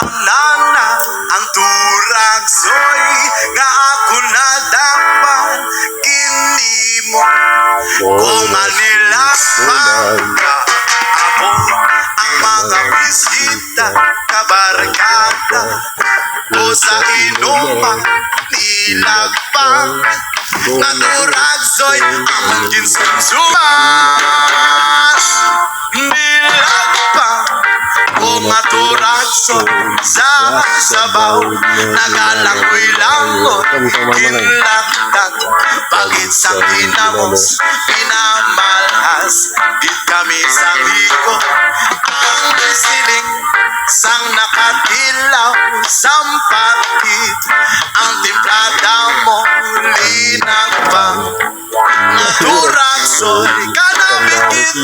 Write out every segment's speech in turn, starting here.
nana ang turagsoy nga ako na dapat kinimo kung manila ako ang mga bisita kabarkada o sa inuman nilagpang naturagsoy ang kinsunsuman nilagpang o maturagsoy sa sabaw nagalangoy-langoy kinlaktan pagit sang hinamos pinamalhas git kami sa hiko ang siling sang nakatilaw sampakit ang timplada mo linang pang naturagsoy kanamigit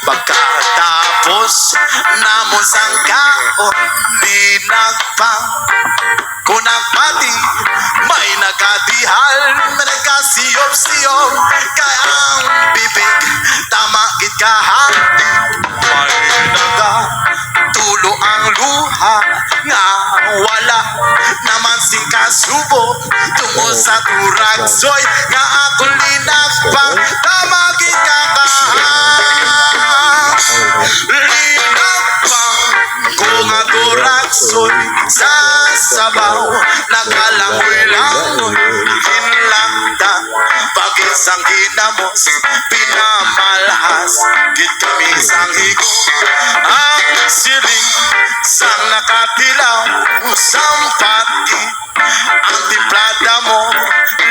pagkatapos namon sang kaon linang pang kung nagpati may nagadihal na nagkasiyop-siyop kay ang bibig tama git kahati may nagatulo ang luha nga wala naman sing kasubo tungo sa turagsoy nga ako linagpang tama git linagpang kung ako turagsoy sa sabaw nakalangoy-langoy hinlaktan pagit sang hinamos pinamalhas git kami sang higo ang siling sang nakatilaw sampati ang timplada mo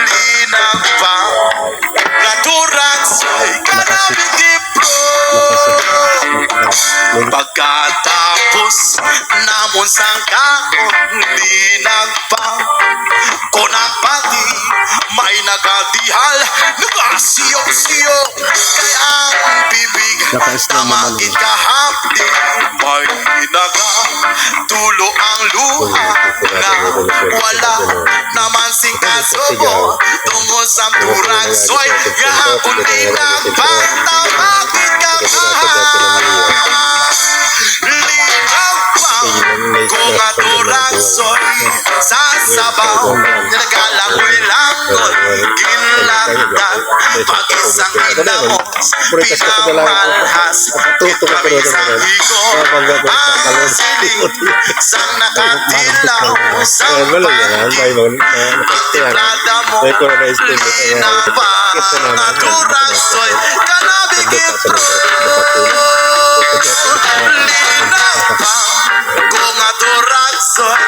linagpang naturagsoy kanabigipro pagkatapos namon sang kaon linagpang konagpati may nagadihal nagasiyop-siyop kay ang bibig tamagit kahapdi may nagatulo ang luha na wala naman sing kasubo tungo sa turagsoy nga ako linagpang tamagit kung aturagsoy sa sabaw nagalangoy-langoy kinlaktan pag-isang hinamos pinamalhas git kami sa higo ang siling sang nakatilaw sampati ang timplada mo linapang aturagsoy kanabigit linapang kung aturagsoy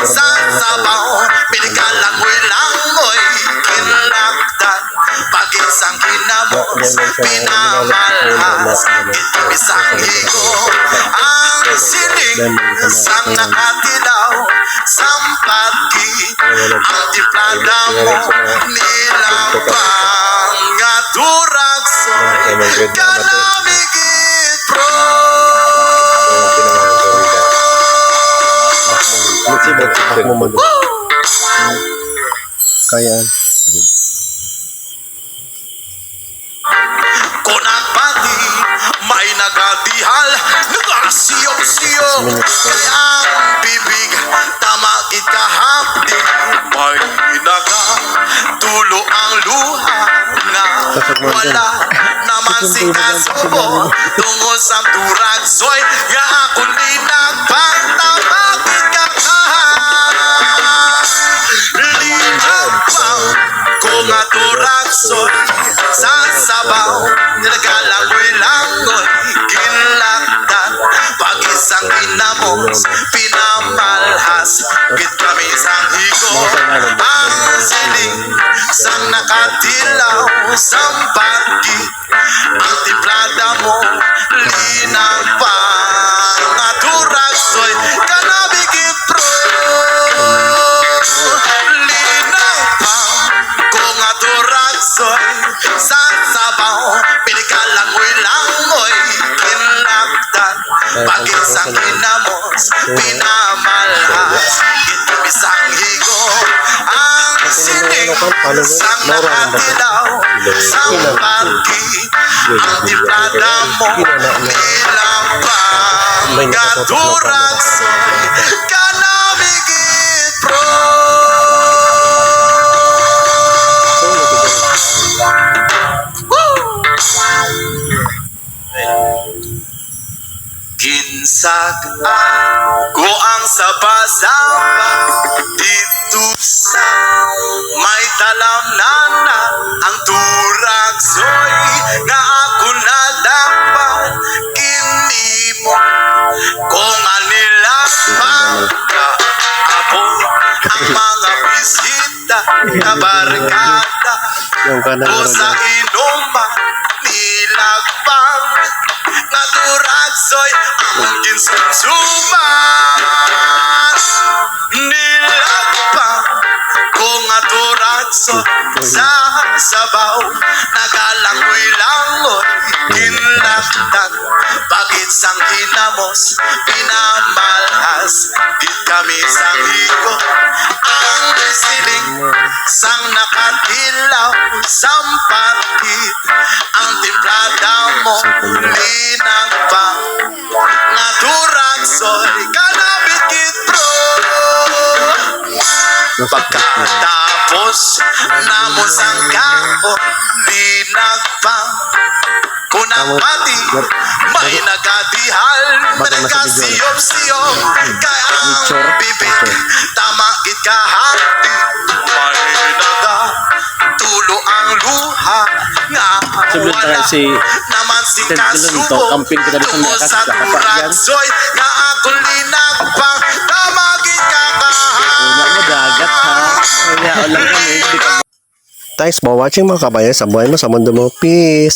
sa sabaw pinikalangoy-langoy kinlaktan pag-isang hinamos pinamalhas git kami sang higo ang siling sang nakatilaw sampati ang timplada mo nilapang aturagsoy kanamigit pro kaya konagpati may nagadihal nagasiyop-siyop kay ang bibig tamagit kahapdi may nagatulo ang luha nga wala naman sing kasubo tungo sa turagsoy nga ako linagpang tamagit linagpang kung aturagsoy sa sabaw nagalangoy-langoy kinlaktan pag-isang hinamos pinamalhas git kami sang higo ang siling sang nakatilaw sampati ang timplada mo linagpang aturagsoy kanabigit pro linagpang kung aturagsoy sa sabaw pinikalangoy-langoy kinlaktan pag-isang hinamos pinamalhas git kami sang higo ang siling sang nakatilaw sampati ang timplada mo nilapang May nakatutok na Gaturagsoy kanamigit pro. Ginsag ako ang sabasaba dito sa may talamnana ang turagsoy nga ako na dapat kinimo kung anila ako ang mga bisita na barkada Yung kanan o sa inuman nilagpang nga turagsoy among ginsumsuman nilagpang kung nga turagsoy sa sabaw nagalangoy-langoy kinlaktan bakit sang hinamos pinamalhas di kami sang higo ang siling sang nakatilaw sampakit ang timplada mo linang pa nga turagsoy kanabikit pro. Pagkatapos namo sang kao linang pa kunang pati may nagatihal na nagkasiyop-siyop kaya ang bibig tama ikahati may naga tulo ang luha nga wala naman si kasubo tungo sa turagsoy nga ako linagpang tama ikahati. Thanks for watching mga kabayan sa buhay mo sa mundo mo. Peace!